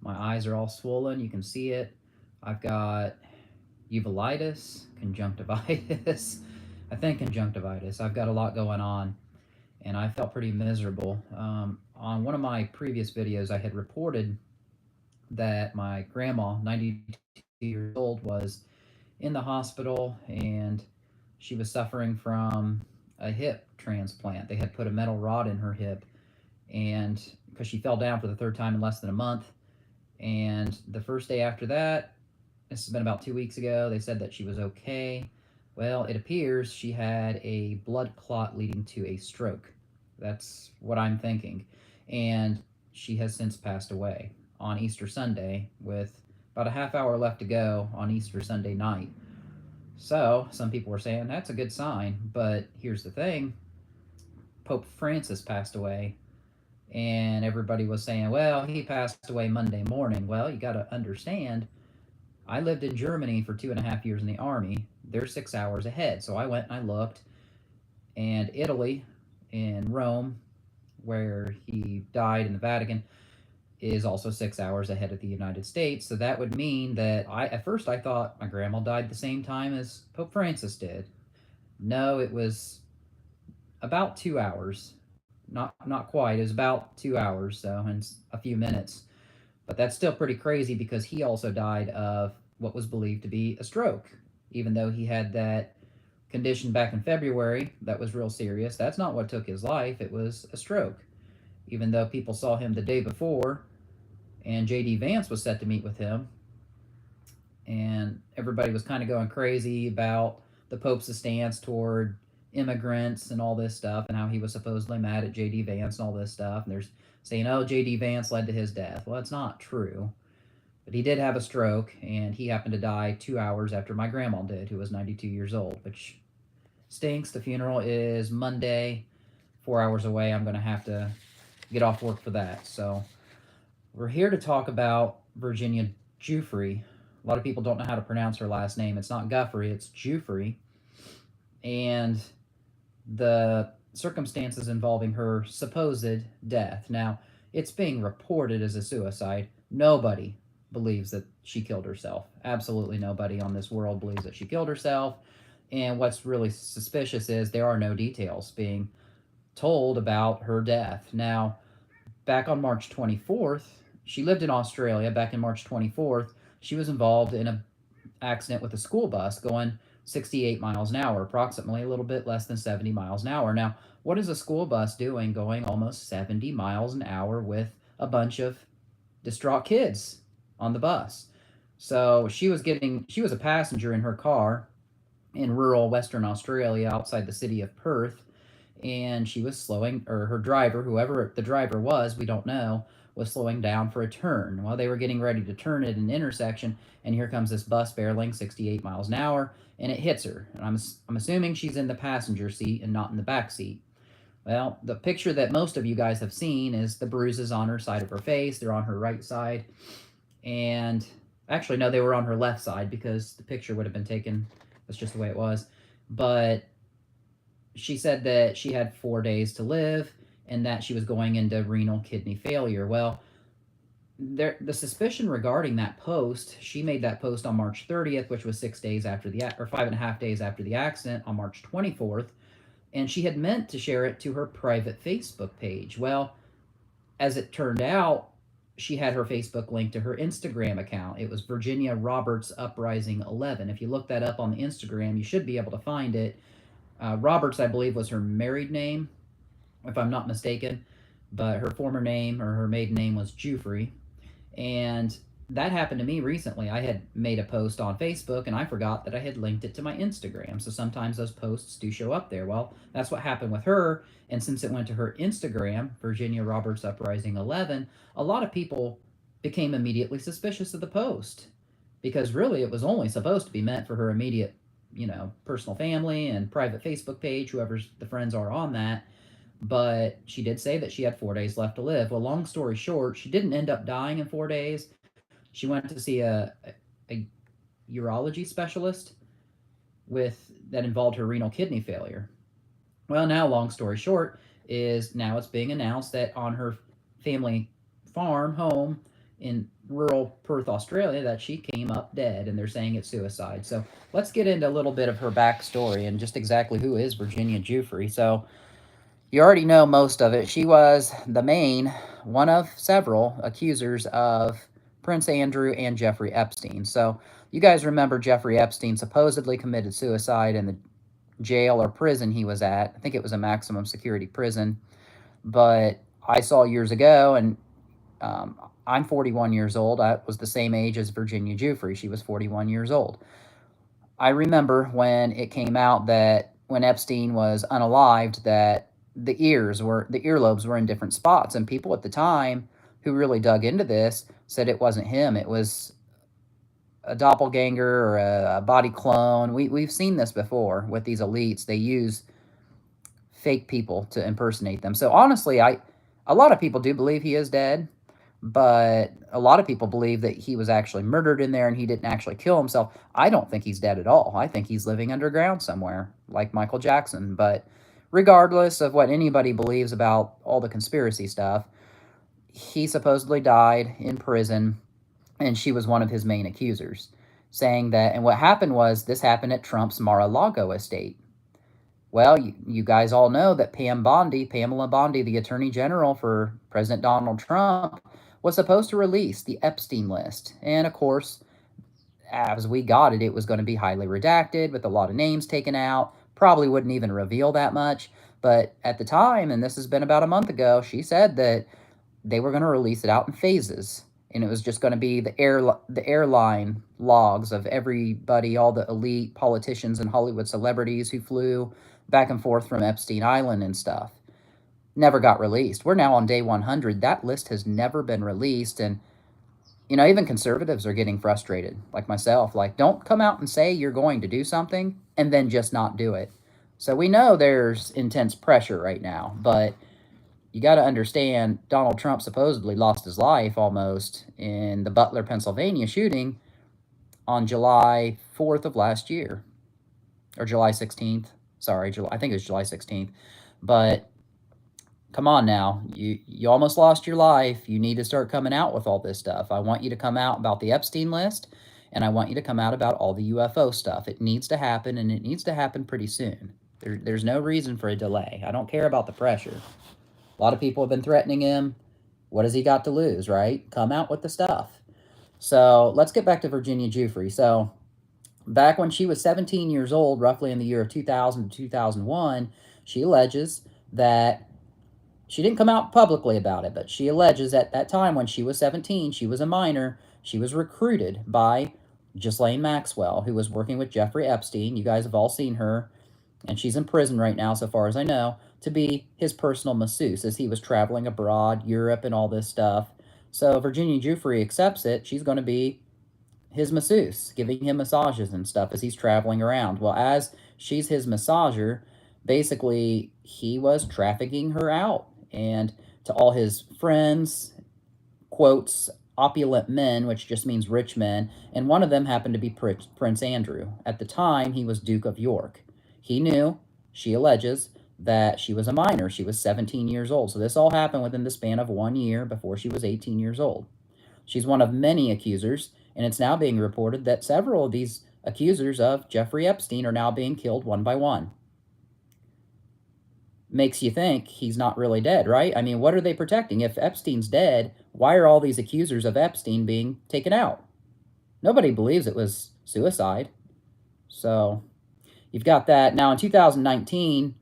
My eyes are all swollen. You can see it. I've got uveitis, conjunctivitis. I think conjunctivitis. I've got a lot going on, and I felt pretty miserable. On one of my previous videos, I had reported that my grandma, 92 years old, was in the hospital and she was suffering from a hip transplant. They had put a metal rod in her hip, and because she fell down for the third time in less than a month. And the first day after that, this has been about 2 weeks ago, they said that she was okay. Well, it appears she had a blood clot leading to a stroke. That's what I'm thinking. And she has since passed away on Easter Sunday with about a half hour left to go on Easter Sunday night. So, some people were saying that's a good sign, but here's the thing: Pope Francis passed away, and everybody was saying, well, he passed away Monday morning. Well, you got to understand, I lived in Germany for 2.5 years in the army. They're 6 hours ahead. So I went and I looked, and Italy, in Rome, where he died in the Vatican, is also 6 hours ahead of the United States. So that would mean that at first I thought my grandma died the same time as Pope Francis did. No, it was about 2 hours. Not quite. It was about 2 hours, so in a few minutes. But that's still pretty crazy because he also died of what was believed to be a stroke, even though he had that condition back in February that was real serious. That's not what took his life. It was a stroke. Even though people saw him the day before, and J.D. Vance was set to meet with him, and everybody was kind of going crazy about the Pope's stance toward immigrants and all this stuff, and how he was supposedly mad at J.D. Vance and all this stuff. And there's saying, oh, J.D. Vance led to his death. Well, it's not true. But he did have a stroke, and he happened to die 2 hours after my grandma did, who was 92 years old, which stinks. The funeral is Monday, 4 hours away. I'm going to have to get off work for that. So we're here to talk about Virginia Giuffre. A lot of people don't know how to pronounce her last name. It's not Giuffre, it's Giuffre. And the circumstances involving her supposed death. Now, it's being reported as a suicide. Nobody believes that she killed herself. Absolutely nobody on this world believes that she killed herself. And what's really suspicious is there are no details being told about her death. Now, back on March 24th, she lived in Australia. Back in March 24th, she was involved in an accident with a school bus going 68 miles an hour, approximately a little bit less than 70 miles an hour. Now, what is a school bus doing going almost 70 miles an hour with a bunch of distraught kids on the bus? So she was a passenger in her car in rural Western Australia outside the city of Perth, and she was slowing, or her driver, whoever the driver was, we don't know, was slowing down for a turn. Well, they were getting ready to turn at an intersection, and here comes this bus barreling 68 miles an hour, and it hits her. And I'm assuming she's in the passenger seat and not in the back seat. Well, the picture that most of you guys have seen is the bruises on her side of her face. They're on her right side. And actually, no, they were on her left side because the picture would have been taken. That's just the way it was. But she said that she had 4 days to live and that she was going into renal kidney failure. Well, the suspicion regarding that post, she made that post on March 30th, which was 6 days after or 5.5 days after the accident, on March 24th, and she had meant to share it to her private Facebook page. Well, as it turned out, she had her Facebook linked to her Instagram account. It was Virginia Roberts Uprising 11. If you look that up on the Instagram, you should be able to find it. Roberts, I believe, was her married name, if I'm not mistaken, but her former name, or her maiden name, was Giuffre. And that happened to me recently. I had made a post on Facebook, and I forgot that I had linked it to my Instagram. So sometimes those posts do show up there. Well, that's what happened with her. And since it went to her Instagram, Virginia Roberts Uprising 11, a lot of people became immediately suspicious of the post, because really it was only supposed to be meant for her immediate, personal family and private Facebook page, whoever the friends are on that. But she did say that she had 4 days left to live. Well, long story short, she didn't end up dying in 4 days. She went to see a urology specialist that involved her renal kidney failure. Well, now, long story short, is now it's being announced that on her family farm home in rural Perth, Australia, that she came up dead, and they're saying it's suicide. So let's get into a little bit of her backstory and just exactly who is Virginia Giuffre. So you already know most of it. She was the main, one of several accusers of Prince Andrew and Jeffrey Epstein. So you guys remember Jeffrey Epstein supposedly committed suicide in the jail or prison he was at. I think it was a maximum security prison. But I saw years ago, and I'm 41 years old. I was the same age as Virginia Giuffre. She was 41 years old. I remember when it came out that when Epstein was unalived, that the earlobes were in different spots, and people at the time who really dug into this said it wasn't him. It was a doppelganger or a body clone. We've seen this before with these elites. They use fake people to impersonate them. So honestly, a lot of people do believe he is dead, but a lot of people believe that he was actually murdered in there and he didn't actually kill himself. I don't think he's dead at all. I think he's living underground somewhere, like Michael Jackson. But regardless of what anybody believes about all the conspiracy stuff, he supposedly died in prison, and she was one of his main accusers, saying that, and what happened was this happened at Trump's Mar-a-Lago estate. Well, you guys all know that Pamela Bondi, the Attorney General for President Donald Trump, was supposed to release the Epstein list. And of course, as we got it, it was going to be highly redacted with a lot of names taken out. Probably wouldn't even reveal that much. But at the time, and this has been about a month ago, she said that they were going to release it out in phases. And it was just going to be the airline logs of everybody, all the elite politicians and Hollywood celebrities who flew back and forth from Epstein Island and stuff. Never got released. We're now on day 100. That list has never been released. And, even conservatives are getting frustrated, like myself. Like, don't come out and say you're going to do something and then just not do it. So we know there's intense pressure right now, but you got to understand Donald Trump supposedly lost his life almost in the Butler, Pennsylvania shooting on July 4th of last year, or July 16th. Sorry, I think it was July 16th. But come on now, you almost lost your life. You need to start coming out with all this stuff. I want you to come out about the Epstein list, and I want you to come out about all the UFO stuff. It needs to happen, and it needs to happen pretty soon. There's no reason for a delay. I don't care about the pressure. A lot of people have been threatening him. What has he got to lose, right? Come out with the stuff. So let's get back to Virginia Giuffre. So back when she was 17 years old, roughly in the year of 2000 to 2001, she alleges that she didn't come out publicly about it, but she alleges at that time when she was 17, she was a minor, she was recruited by Ghislaine Maxwell, who was working with Jeffrey Epstein. You guys have all seen her, and she's in prison right now, so far as I know, to be his personal masseuse as he was traveling abroad, Europe, and all this stuff. So Virginia Giuffre accepts it. She's going to be his masseuse, giving him massages and stuff as he's traveling around. Well, as she's his massager, basically he was trafficking her out, and to all his friends, quotes, opulent men, which just means rich men, and one of them happened to be Prince Andrew. At the time, he was Duke of York. He knew, she alleges, that she was a minor. She was 17 years old. So this all happened within the span of 1 year before she was 18 years old. She's one of many accusers, and it's now being reported that several of these accusers of Jeffrey Epstein are now being killed one by one. Makes you think he's not really dead, right? I mean, what are they protecting? If Epstein's dead, why are all these accusers of Epstein being taken out? Nobody believes it was suicide. So you've got that. Now in 2019,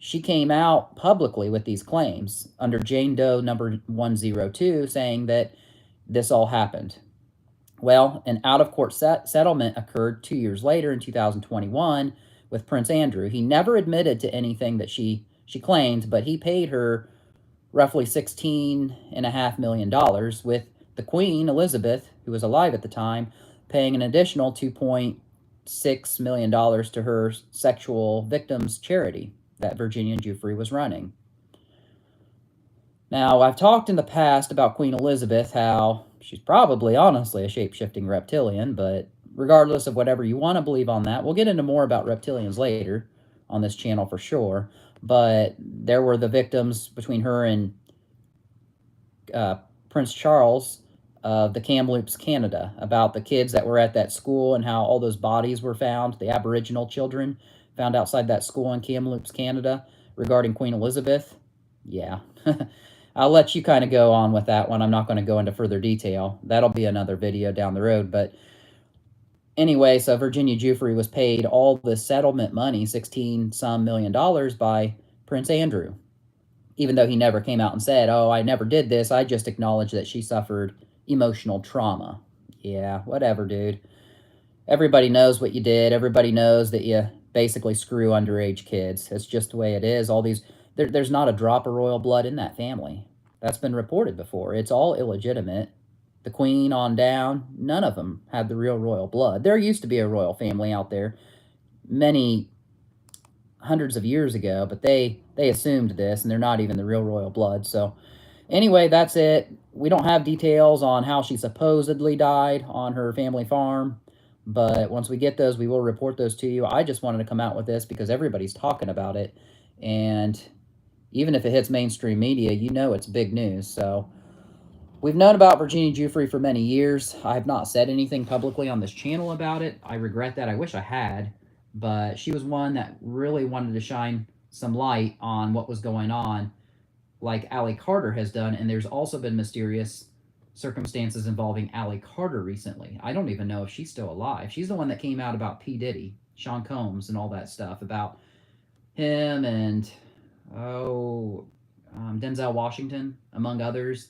she came out publicly with these claims under Jane Doe number 102, saying that this all happened. Well, an out-of-court settlement occurred 2 years later in 2021 with Prince Andrew. He never admitted to anything that she claimed, but he paid her roughly $16.5 million, with the Queen, Elizabeth, who was alive at the time, paying an additional $2.6 million to her sexual victims charity that Virginia Giuffre was running. Now, I've talked in the past about Queen Elizabeth, how she's probably, honestly, a shape-shifting reptilian, but regardless of whatever you want to believe on that, we'll get into more about reptilians later on this channel for sure. But there were the victims between her and Prince Charles of the Kamloops, Canada, about the kids that were at that school and how all those bodies were found, the Aboriginal children found outside that school in Kamloops, Canada, regarding Queen Elizabeth. Yeah. I'll let you kind of go on with that one. I'm not going to go into further detail. That'll be another video down the road. But anyway, so Virginia Giuffre was paid all the settlement money, 16 some million dollars, by Prince Andrew, even though he never came out and said, "Oh, I never did this. I just acknowledged that she suffered emotional trauma." Yeah, whatever, dude. Everybody knows what you did. Everybody knows that you basically screw underage kids. It's just the way it is. There's not a drop of royal blood in that family. That's been reported before. It's all illegitimate. The queen on down, none of them had the real royal blood. There used to be a royal family out there many hundreds of years ago, but they assumed this, and they're not even the real royal blood. So anyway, that's it. We don't have details on how she supposedly died on her family farm, but once we get those, we will report those to you. I just wanted to come out with this because everybody's talking about it, and even if it hits mainstream media, you know it's big news. So we've known about Virginia Giuffre for many years. I have not said anything publicly on this channel about it. I regret that. I wish I had, but she was one that really wanted to shine some light on what was going on, like Allie Carter has done. And there's also been mysterious circumstances involving Allie Carter recently. I don't even know if she's still alive. She's the one that came out about P. Diddy, Sean Combs, and all that stuff about him and, Denzel Washington, among others,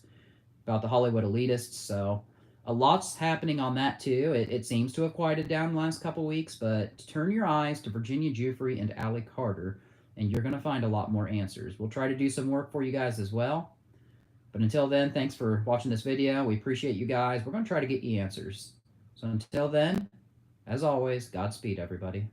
about the Hollywood elitists. So a lot's happening on that too. It seems to have quieted down the last couple weeks, but turn your eyes to Virginia Giuffre and Allie Carter, and you're going to find a lot more answers. We'll try to do some work for you guys as well. But until then, thanks for watching this video. We appreciate you guys. We're going to try to get you answers. So until then, as always, Godspeed, everybody.